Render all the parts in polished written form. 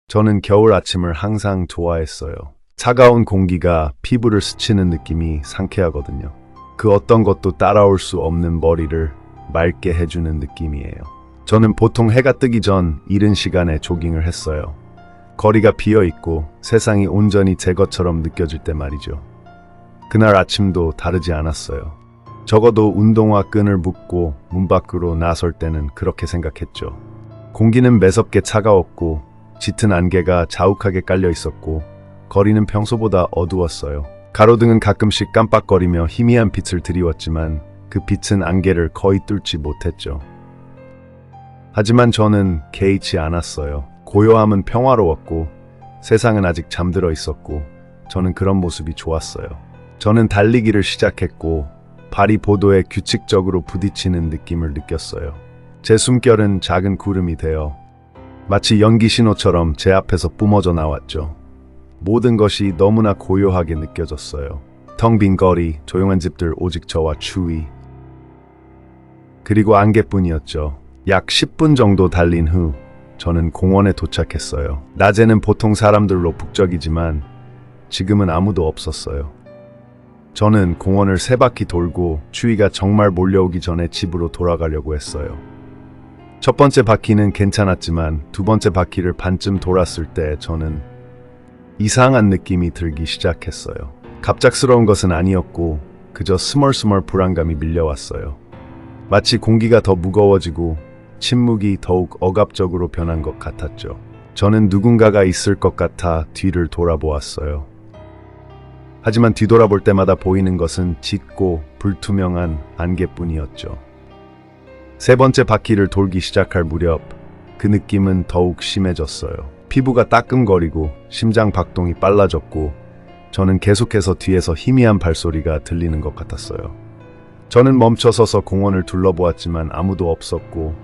저는 겨울 아침을 항상 좋아했어요. 차가운 공기가 피부를 스치는 느낌이 상쾌하거든요. 그 어떤 것도 따라올 수 없는 머리를 맑게 해주는 느낌이에요. 저는 보통 해가 뜨기 전 이른 시간에 조깅을 했어요. 거리가 비어 있고 세상이 온전히 제 것처럼 느껴질 때 말이죠. 그날 아침도 다르지 않았어요. 적어도 운동화 끈을 묶고 문 밖으로 나설 때는 그렇게 생각했죠. 공기는 매섭게 차가웠고 짙은 안개가 자욱하게 깔려 있었고 거리는 평소보다 어두웠어요. 가로등은 가끔씩 깜빡거리며 희미한 빛을 드리웠지만 그 빛은 안개를 거의 뚫지 못했죠. 하지만 저는 개의치 않았어요. 고요함은 평화로웠고 세상은 아직 잠들어 있었고 저는 그런 모습이 좋았어요. 저는 달리기를 시작했고 발이 보도에 규칙적으로 부딪히는 느낌을 느꼈어요. 제 숨결은 작은 구름이 되어 마치 연기 신호처럼 제 앞에서 뿜어져 나왔죠. 모든 것이 너무나 고요하게 느껴졌어요. 텅 빈 거리, 조용한 집들, 오직 저와 추위. 그리고 안개뿐이었죠. 약 10분 정도 달린 후 저는 공원에 도착했어요. 낮에는 보통 사람들로 북적이지만 지금은 아무도 없었어요. 저는 공원을 3바퀴 돌고 추위가 정말 몰려오기 전에 집으로 돌아가려고 했어요. 첫 번째 바퀴는 괜찮았지만 두 번째 바퀴를 반쯤 돌았을 때 저는 이상한 느낌이 들기 시작했어요. 갑작스러운 것은 아니었고 그저 스멀스멀 불안감이 밀려왔어요. 마치 공기가 더 무거워지고 침묵이 더욱 억압적으로 변한 것 같았죠. 저는 누군가가 있을 것 같아 뒤를 돌아보았어요. 하지만 뒤돌아볼 때마다 보이는 것은 짙고 불투명한 안개뿐이었죠. 세 번째 바퀴를 돌기 시작할 무렵 그 느낌은 더욱 심해졌어요. 피부가 따끔거리고 심장 박동이 빨라졌고 저는 계속해서 뒤에서 희미한 발소리가 들리는 것 같았어요. 저는 멈춰서서 공원을 둘러보았지만 아무도 없었고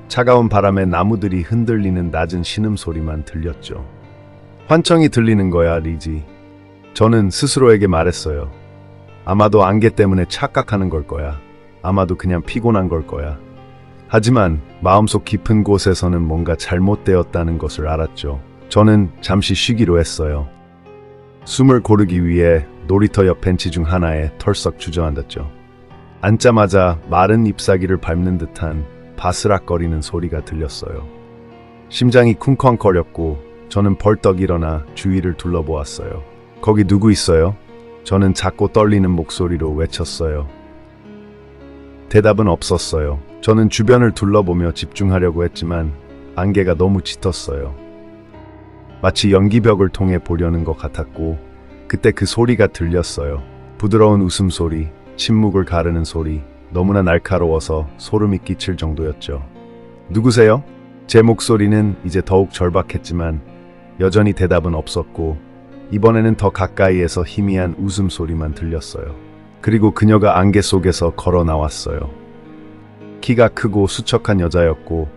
차가운 바람에 나무들이 흔들리는 낮은 신음소리만 들렸죠. 환청이 들리는 거야, 리지. 저는 스스로에게 말했어요. 아마도 안개 때문에 착각하는 걸 거야. 아마도 그냥 피곤한 걸 거야. 하지만 마음속 깊은 곳에서는 뭔가 잘못되었다는 것을 알았죠. 저는 잠시 쉬기로 했어요. 숨을 고르기 위해 놀이터 옆 벤치 중 하나에 털썩 주저앉았죠. 앉자마자 마른 잎사귀를 밟는 듯한 바스락거리는 소리가 들렸어요. 심장이 쿵쾅거렸고 저는 벌떡 일어나 주위를 둘러보았어요. 거기 누구 있어요? 저는 작고 떨리는 목소리로 외쳤어요. 대답은 없었어요. 저는 주변을 둘러보며 집중하려고 했지만 안개가 너무 짙었어요. 마치 연기벽을 통해 보려는 것 같았고 그때 그 소리가 들렸어요. 부드러운 웃음소리, 침묵을 가르는 소리, 너무나 날카로워서 소름이 끼칠 정도였죠. 누구세요? 제 목소리는 이제 더욱 절박했지만 여전히 대답은 없었고 이번에는 더 가까이에서 희미한 웃음소리만 들렸어요. 그리고 그녀가 안개 속에서 걸어 나왔어요. 키가 크고 수척한 여자였고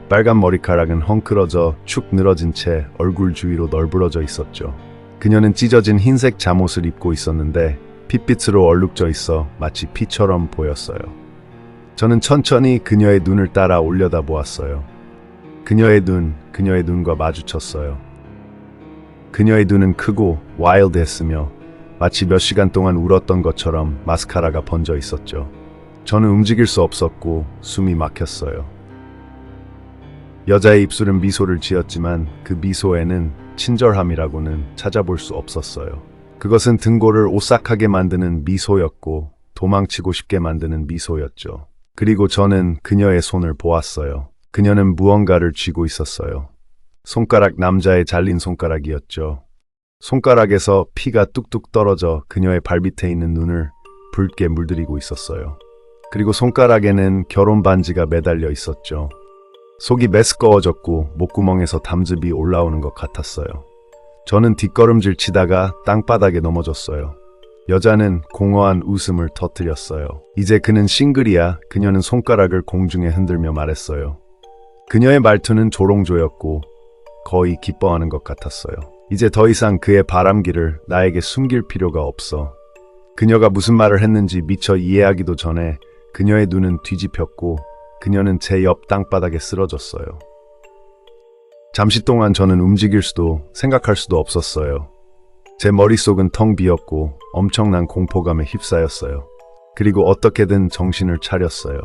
빨간 머리카락은 헝클어져 축 늘어진 채 얼굴 주위로 널브러져 있었죠. 그녀는 찢어진 흰색 잠옷을 입고 있었는데 핏빛으로 얼룩져 있어 마치 피처럼 보였어요. 저는 천천히 그녀의 눈을 따라 올려다보았어요. 그녀의 눈과 마주쳤어요. 그녀의 눈은 크고 와일드했으며 마치 몇 시간 동안 울었던 것처럼 마스카라가 번져 있었죠. 저는 움직일 수 없었고 숨이 막혔어요. 여자의 입술은 미소를 지었지만 그 미소에는 친절함이라고는 찾아볼 수 없었어요. 그것은 등골을 오싹하게 만드는 미소였고 도망치고 싶게 만드는 미소였죠. 그리고 저는 그녀의 손을 보았어요. 그녀는 무언가를 쥐고 있었어요. 손가락, 남자의 잘린 손가락이었죠. 손가락에서 피가 뚝뚝 떨어져 그녀의 발밑에 있는 눈을 붉게 물들이고 있었어요. 그리고 손가락에는 결혼 반지가 매달려 있었죠. 속이 메스꺼워졌고 목구멍에서 담즙이 올라오는 것 같았어요. 저는 뒷걸음질 치다가 땅바닥에 넘어졌어요. 여자는 공허한 웃음을 터뜨렸어요. 이제 그는 싱글이야. 그녀는 손가락을 공중에 흔들며 말했어요. 그녀의 말투는 조롱조였고 거의 기뻐하는 것 같았어요. 이제 더 이상 그의 바람기를 나에게 숨길 필요가 없어. 그녀가 무슨 말을 했는지 미처 이해하기도 전에 그녀의 눈은 뒤집혔고 그녀는 제 옆 땅바닥에 쓰러졌어요. 잠시 동안 저는 움직일 수도 생각할 수도 없었어요. 제 머릿속은 텅 비었고 엄청난 공포감에 휩싸였어요. 그리고 어떻게든 정신을 차렸어요.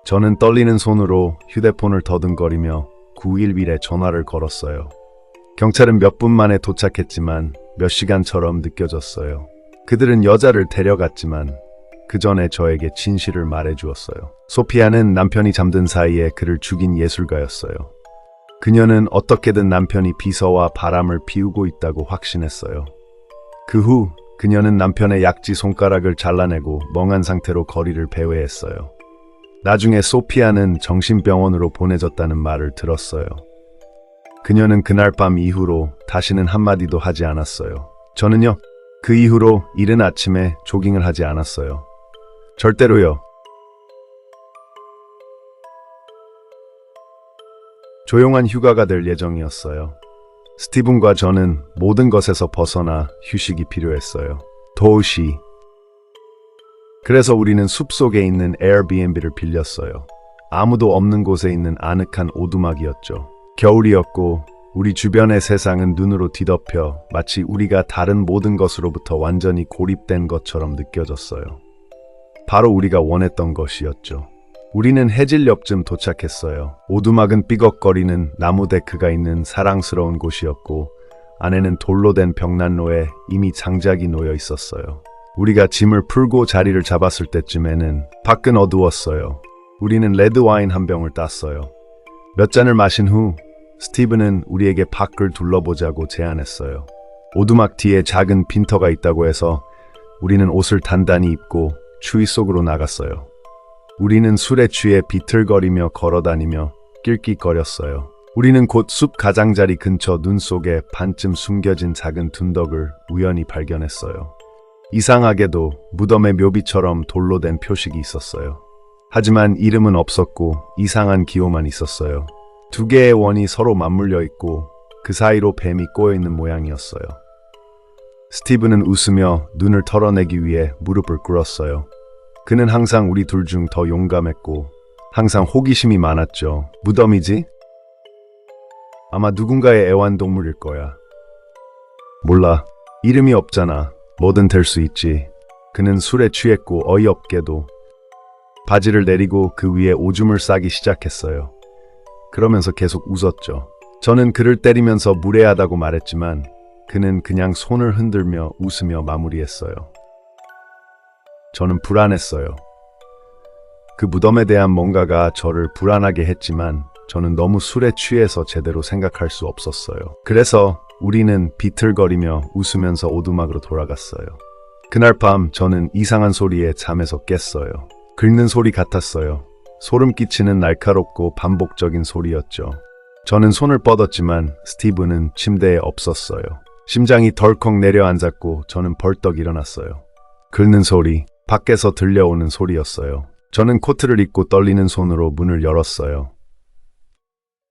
저는 떨리는 손으로 휴대폰을 더듬거리며 911에 전화를 걸었어요. 경찰은 몇 분 만에 도착했지만 몇 시간처럼 느껴졌어요. 그들은 여자를 데려갔지만 그 전에 저에게 진실을 말해주었어요. 소피아는 남편이 잠든 사이에 그를 죽인 예술가였어요. 그녀는 어떻게든 남편이 비서와 바람을 피우고 있다고 확신했어요. 그 후 그녀는 남편의 약지 손가락을 잘라내고 멍한 상태로 거리를 배회했어요. 나중에 소피아는 정신병원으로 보내졌다는 말을 들었어요. 그녀는 그날 밤 이후로 다시는 한마디도 하지 않았어요. 저는요, 그 이후로 이른 아침에 조깅을 하지 않았어요. 절대로요. 조용한 휴가가 될 예정이었어요. 스티븐과 저는 모든 것에서 벗어나 휴식이 필요했어요. 도시. 그래서 우리는 숲속에 있는 에어비앤비를 빌렸어요. 아무도 없는 곳에 있는 아늑한 오두막이었죠. 겨울이었고 우리 주변의 세상은 눈으로 뒤덮여 마치 우리가 다른 모든 것으로부터 완전히 고립된 것처럼 느껴졌어요. 바로 우리가 원했던 것이었죠. 우리는 해질녘쯤 도착했어요. 오두막은 삐걱거리는 나무 데크가 있는 사랑스러운 곳이었고 안에는 돌로 된 벽난로에 이미 장작이 놓여 있었어요. 우리가 짐을 풀고 자리를 잡았을 때쯤에는 밖은 어두웠어요. 우리는 레드와인 한 병을 땄어요. 몇 잔을 마신 후 스티븐은 우리에게 밖을 둘러보자고 제안했어요. 오두막 뒤에 작은 빈터가 있다고 해서 우리는 옷을 단단히 입고 추위 속으로 나갔어요. 우리는 술에 취해 비틀거리며 걸어다니며 낄낄거렸어요. 우리는 곧 숲 가장자리 근처 눈 속에 반쯤 숨겨진 작은 둔덕을 우연히 발견했어요. 이상하게도 무덤의 묘비처럼 돌로 된 표식이 있었어요. 하지만 이름은 없었고 이상한 기호만 있었어요. 두 개의 원이 서로 맞물려 있고 그 사이로 뱀이 꼬여있는 모양이었어요. 스티븐은 웃으며 눈을 털어내기 위해 무릎을 꿇었어요. 그는 항상 우리 둘 중 더 용감했고 항상 호기심이 많았죠. 무덤이지? 아마 누군가의 애완동물일 거야. 몰라. 이름이 없잖아. 뭐든 될 수 있지. 그는 술에 취했고 어이없게도 바지를 내리고 그 위에 오줌을 싸기 시작했어요. 그러면서 계속 웃었죠. 저는 그를 때리면서 무례하다고 말했지만 그는 그냥 손을 흔들며 웃으며 마무리했어요. 저는 불안했어요. 그 무덤에 대한 뭔가가 저를 불안하게 했지만 저는 너무 술에 취해서 제대로 생각할 수 없었어요. 그래서 우리는 비틀거리며 웃으면서 오두막으로 돌아갔어요. 그날 밤 저는 이상한 소리에 잠에서 깼어요. 긁는 소리 같았어요. 소름 끼치는 날카롭고 반복적인 소리였죠. 저는 손을 뻗었지만 스티븐은 침대에 없었어요. 심장이 덜컥 내려앉았고 저는 벌떡 일어났어요. 긁는 소리, 밖에서 들려오는 소리였어요. 저는 코트를 입고 떨리는 손으로 문을 열었어요.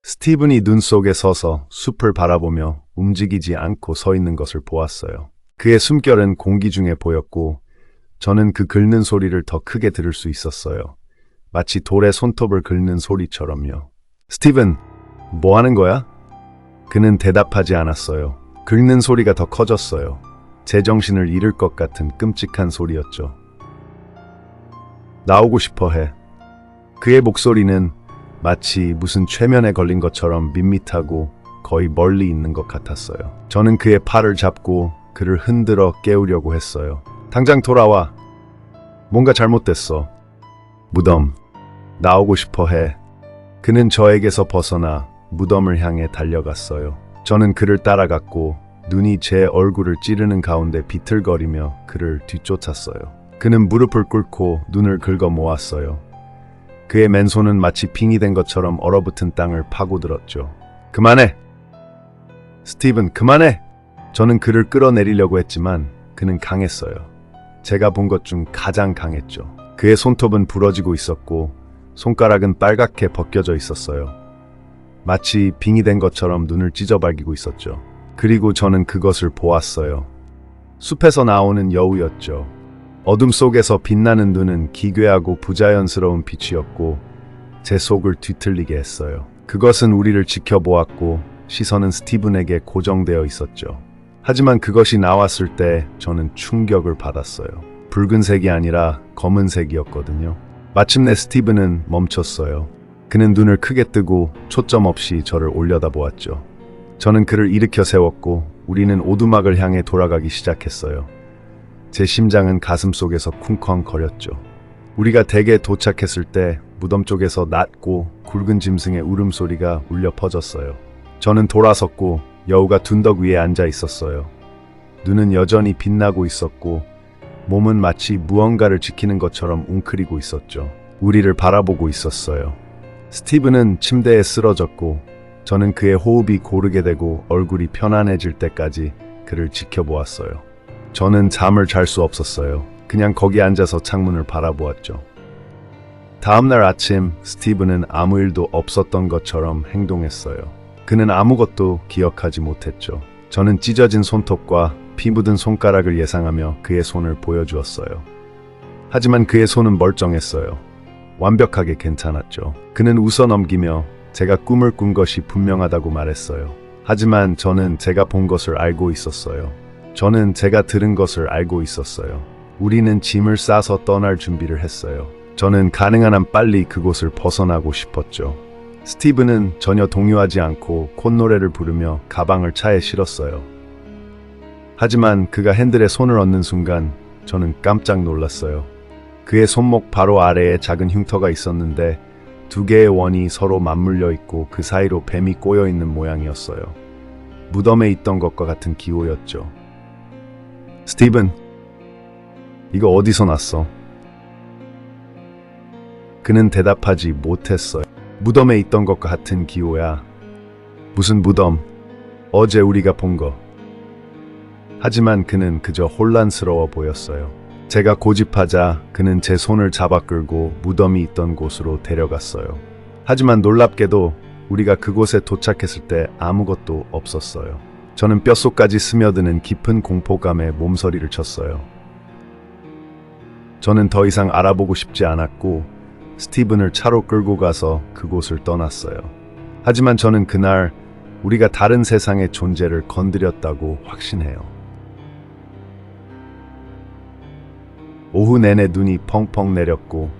스티븐이 눈 속에 서서 숲을 바라보며 움직이지 않고 서 있는 것을 보았어요. 그의 숨결은 공기 중에 보였고 저는 그 긁는 소리를 더 크게 들을 수 있었어요. 마치 돌에 손톱을 긁는 소리처럼요. 스티븐, 뭐 하는 거야? 그는 대답하지 않았어요. 긁는 소리가 더 커졌어요. 제정신을 잃을 것 같은 끔찍한 소리였죠. 나오고 싶어 해. 그의 목소리는 마치 무슨 최면에 걸린 것처럼 밋밋하고 거의 멀리 있는 것 같았어요. 저는 그의 팔을 잡고 그를 흔들어 깨우려고 했어요. 당장 돌아와. 뭔가 잘못됐어. 무덤. 나오고 싶어 해. 그는 저에게서 벗어나 무덤을 향해 달려갔어요. 저는 그를 따라갔고 눈이 제 얼굴을 찌르는 가운데 비틀거리며 그를 뒤쫓았어요. 그는 무릎을 꿇고 눈을 긁어 모았어요. 그의 맨손은 마치 빙이 된 것처럼 얼어붙은 땅을 파고들었죠. 그만해! 스티븐, 그만해! 저는 그를 끌어내리려고 했지만 그는 강했어요. 제가 본 것 중 가장 강했죠. 그의 손톱은 부러지고 있었고 손가락은 빨갛게 벗겨져 있었어요. 마치 빙이 된 것처럼 눈을 찢어발기고 있었죠. 그리고 저는 그것을 보았어요. 숲에서 나오는 여우였죠. 어둠 속에서 빛나는 눈은 기괴하고 부자연스러운 빛이었고 제 속을 뒤틀리게 했어요. 그것은 우리를 지켜보았고 시선은 스티븐에게 고정되어 있었죠. 하지만 그것이 나왔을 때 저는 충격을 받았어요. 붉은색이 아니라 검은색이었거든요. 마침내 스티븐은 멈췄어요. 그는 눈을 크게 뜨고 초점 없이 저를 올려다보았죠. 저는 그를 일으켜 세웠고 우리는 오두막을 향해 돌아가기 시작했어요. 제 심장은 가슴속에서 쿵쾅거렸죠. 우리가 댁에 도착했을 때 무덤 쪽에서 낮고 굵은 짐승의 울음소리가 울려 퍼졌어요. 저는 돌아섰고 여우가 둔덕 위에 앉아 있었어요. 눈은 여전히 빛나고 있었고 몸은 마치 무언가를 지키는 것처럼 웅크리고 있었죠. 우리를 바라보고 있었어요. 스티븐은 침대에 쓰러졌고 저는 그의 호흡이 고르게 되고 얼굴이 편안해질 때까지 그를 지켜보았어요. 저는 잠을 잘 수 없었어요. 그냥 거기 앉아서 창문을 바라보았죠. 다음날 아침 스티븐은 아무 일도 없었던 것처럼 행동했어요. 그는 아무것도 기억하지 못했죠. 저는 찢어진 손톱과 피 묻은 손가락을 예상하며 그의 손을 보여주었어요. 하지만 그의 손은 멀쩡했어요. 완벽하게 괜찮았죠. 그는 웃어 넘기며 제가 꿈을 꾼 것이 분명하다고 말했어요. 하지만 저는 제가 본 것을 알고 있었어요. 저는 제가 들은 것을 알고 있었어요. 우리는 짐을 싸서 떠날 준비를 했어요. 저는 가능한 한 빨리 그곳을 벗어나고 싶었죠. 스티븐은 전혀 동요하지 않고 콧노래를 부르며 가방을 차에 실었어요. 하지만 그가 핸들에 손을 얹는 순간 저는 깜짝 놀랐어요. 그의 손목 바로 아래에 작은 흉터가 있었는데 두 개의 원이 서로 맞물려 있고 그 사이로 뱀이 꼬여 있는 모양이었어요. 무덤에 있던 것과 같은 기호였죠. 스티븐, 이거 어디서 났어? 그는 대답하지 못했어요. 무덤에 있던 것과 같은 기호야. 무슨 무덤? 어제 우리가 본 거. 하지만 그는 그저 혼란스러워 보였어요. 제가 고집하자 그는 제 손을 잡아 끌고 무덤이 있던 곳으로 데려갔어요. 하지만 놀랍게도 우리가 그곳에 도착했을 때 아무것도 없었어요. 저는 뼛속까지 스며드는 깊은 공포감에 몸서리를 쳤어요. 저는 더 이상 알아보고 싶지 않았고 스티븐을 차로 끌고 가서 그곳을 떠났어요. 하지만 저는 그날 우리가 다른 세상의 존재를 건드렸다고 확신해요. 오후 내내 눈이 펑펑 내렸고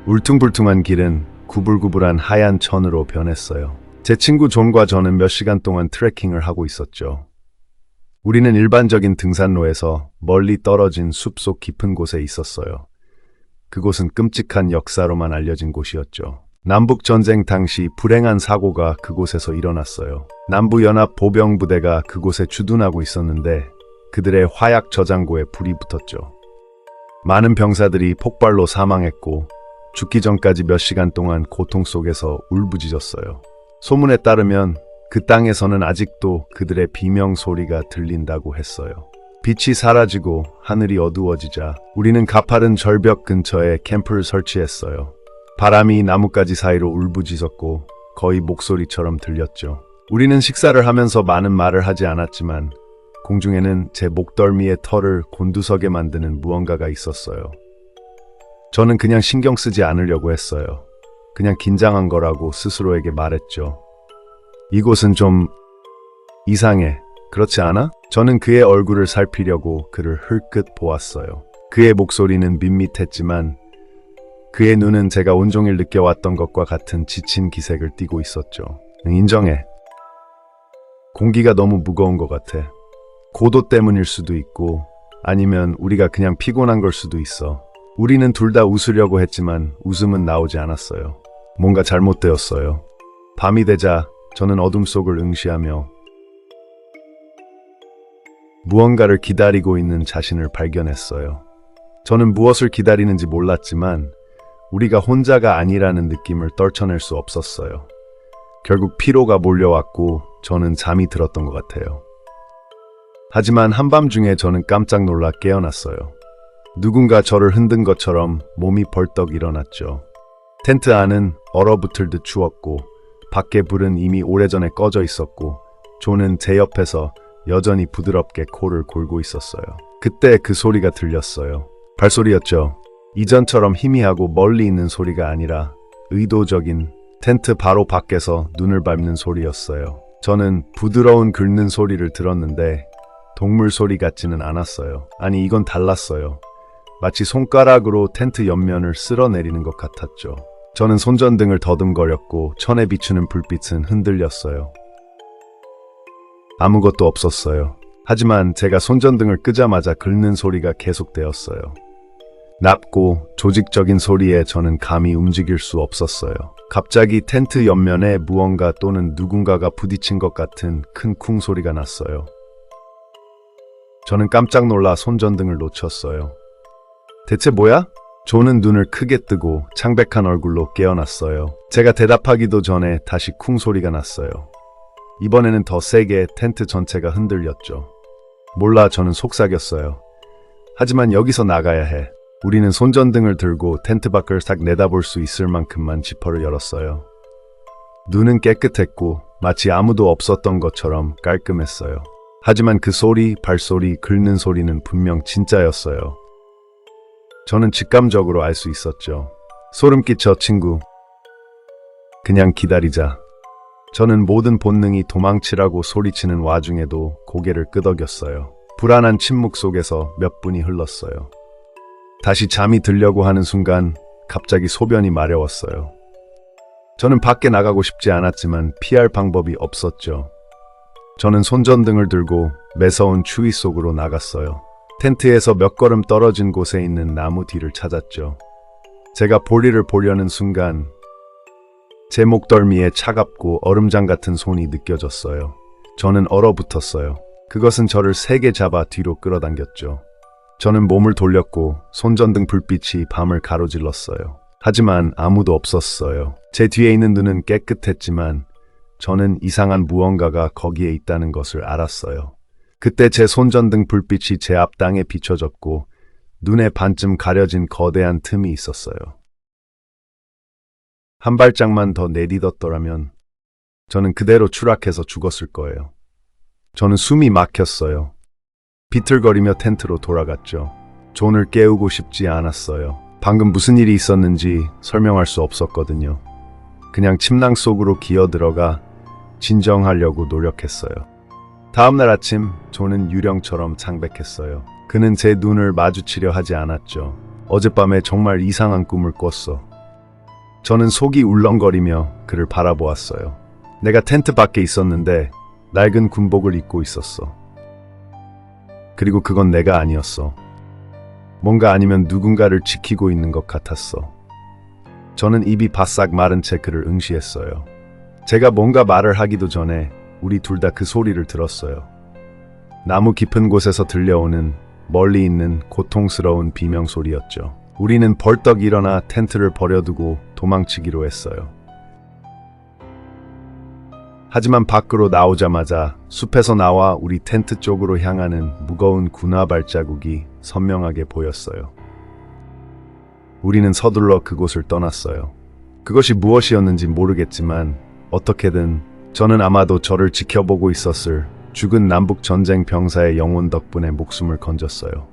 울퉁불퉁한 길은 구불구불한 하얀 천으로 변했어요. 제 친구 존과 저는 몇 시간 동안 트레킹을 하고 있었죠. 우리는 일반적인 등산로에서 멀리 떨어진 숲속 깊은 곳에 있었어요. 그곳은 끔찍한 역사로만 알려진 곳이었죠. 남북전쟁 당시 불행한 사고가 그곳에서 일어났어요. 남부연합 보병부대가 그곳에 주둔하고 있었는데 그들의 화약 저장고에 불이 붙었죠. 많은 병사들이 폭발로 사망했고 죽기 전까지 몇 시간 동안 고통 속에서 울부짖었어요. 소문에 따르면 그 땅에서는 아직도 그들의 비명 소리가 들린다고 했어요. 빛이 사라지고 하늘이 어두워지자 우리는 가파른 절벽 근처에 캠프를 설치했어요. 바람이 나뭇가지 사이로 울부짖었고 거의 목소리처럼 들렸죠. 우리는 식사를 하면서 많은 말을 하지 않았지만 공중에는 제 목덜미의 털을 곤두서게 만드는 무언가가 있었어요. 저는 그냥 신경 쓰지 않으려고 했어요. 그냥 긴장한 거라고 스스로에게 말했죠. 이곳은 좀 이상해. 그렇지 않아? 저는 그의 얼굴을 살피려고 그를 흘끗 보았어요. 그의 목소리는 밋밋했지만 그의 눈은 제가 온종일 느껴왔던 것과 같은 지친 기색을 띠고 있었죠. 인정해. 공기가 너무 무거운 것 같아. 고도 때문일 수도 있고 아니면 우리가 그냥 피곤한 걸 수도 있어. 우리는 둘 다 웃으려고 했지만 웃음은 나오지 않았어요. 뭔가 잘못되었어요. 밤이 되자 저는 어둠 속을 응시하며 무언가를 기다리고 있는 자신을 발견했어요. 저는 무엇을 기다리는지 몰랐지만 우리가 혼자가 아니라는 느낌을 떨쳐낼 수 없었어요. 결국 피로가 몰려왔고 저는 잠이 들었던 것 같아요. 하지만 한밤중에 저는 깜짝 놀라 깨어났어요. 누군가 저를 흔든 것처럼 몸이 벌떡 일어났죠. 텐트 안은 얼어붙을 듯 추웠고 밖에 불은 이미 오래전에 꺼져 있었고 존은 제 옆에서 여전히 부드럽게 코를 골고 있었어요. 그때 그 소리가 들렸어요. 발소리였죠. 이전처럼 희미하고 멀리 있는 소리가 아니라 의도적인 텐트 바로 밖에서 눈을 밟는 소리였어요. 저는 부드러운 긁는 소리를 들었는데 동물 소리 같지는 않았어요. 아니, 이건 달랐어요. 마치 손가락으로 텐트 옆면을 쓸어내리는 것 같았죠. 저는 손전등을 더듬거렸고 천에 비추는 불빛은 흔들렸어요. 아무것도 없었어요. 하지만 제가 손전등을 끄자마자 긁는 소리가 계속되었어요. 낮고 조직적인 소리에 저는 감히 움직일 수 없었어요. 갑자기 텐트 옆면에 무언가 또는 누군가가 부딪힌 것 같은 큰 쿵 소리가 났어요. 저는 깜짝 놀라 손전등을 놓쳤어요. 대체 뭐야? 조는 눈을 크게 뜨고 창백한 얼굴로 깨어났어요. 제가 대답하기도 전에 다시 쿵 소리가 났어요. 이번에는 더 세게 텐트 전체가 흔들렸죠. 몰라, 저는 속삭였어요. 하지만 여기서 나가야 해. 우리는 손전등을 들고 텐트 밖을 싹 내다볼 수 있을 만큼만 지퍼를 열었어요. 눈은 깨끗했고 마치 아무도 없었던 것처럼 깔끔했어요. 하지만 그 소리, 발소리, 긁는 소리는 분명 진짜였어요. 저는 직감적으로 알 수 있었죠. 소름 끼쳐, 친구. 그냥 기다리자. 저는 모든 본능이 도망치라고 소리치는 와중에도 고개를 끄덕였어요. 불안한 침묵 속에서 몇 분이 흘렀어요. 다시 잠이 들려고 하는 순간 갑자기 소변이 마려웠어요. 저는 밖에 나가고 싶지 않았지만 피할 방법이 없었죠. 저는 손전등을 들고 매서운 추위 속으로 나갔어요. 텐트에서 몇 걸음 떨어진 곳에 있는 나무 뒤를 찾았죠. 제가 볼일을 보려는 순간 제 목덜미에 차갑고 얼음장 같은 손이 느껴졌어요. 저는 얼어붙었어요. 그것은 저를 세게 잡아 뒤로 끌어당겼죠. 저는 몸을 돌렸고 손전등 불빛이 밤을 가로질렀어요. 하지만 아무도 없었어요. 제 뒤에 있는 눈은 깨끗했지만 저는 이상한 무언가가 거기에 있다는 것을 알았어요. 그때 제 손전등 불빛이 제 앞땅에 비춰졌고 눈에 반쯤 가려진 거대한 틈이 있었어요. 한 발짝만 더 내딛었더라면 저는 그대로 추락해서 죽었을 거예요. 저는 숨이 막혔어요. 비틀거리며 텐트로 돌아갔죠. 존을 깨우고 싶지 않았어요. 방금 무슨 일이 있었는지 설명할 수 없었거든요. 그냥 침낭 속으로 기어들어가 진정하려고 노력했어요. 다음날 아침 존은 유령처럼 창백했어요. 그는 제 눈을 마주치려 하지 않았죠. 어젯밤에 정말 이상한 꿈을 꿨어. 저는 속이 울렁거리며 그를 바라보았어요. 내가 텐트 밖에 있었는데 낡은 군복을 입고 있었어. 그리고 그건 내가 아니었어. 뭔가 아니면 누군가를 지키고 있는 것 같았어. 저는 입이 바싹 마른 채 그를 응시했어요. 제가 뭔가 말을 하기도 전에 우리 둘 다 그 소리를 들었어요. 나무 깊은 곳에서 들려오는 멀리 있는 고통스러운 비명소리였죠. 우리는 벌떡 일어나 텐트를 버려두고 도망치기로 했어요. 하지만 밖으로 나오자마자 숲에서 나와 우리 텐트 쪽으로 향하는 무거운 군화 발자국이 선명하게 보였어요. 우리는 서둘러 그곳을 떠났어요. 그것이 무엇이었는지 모르겠지만 어떻게든 저는 아마도 저를 지켜보고 있었을 죽은 남북 전쟁 병사의 영혼 덕분에 목숨을 건졌어요.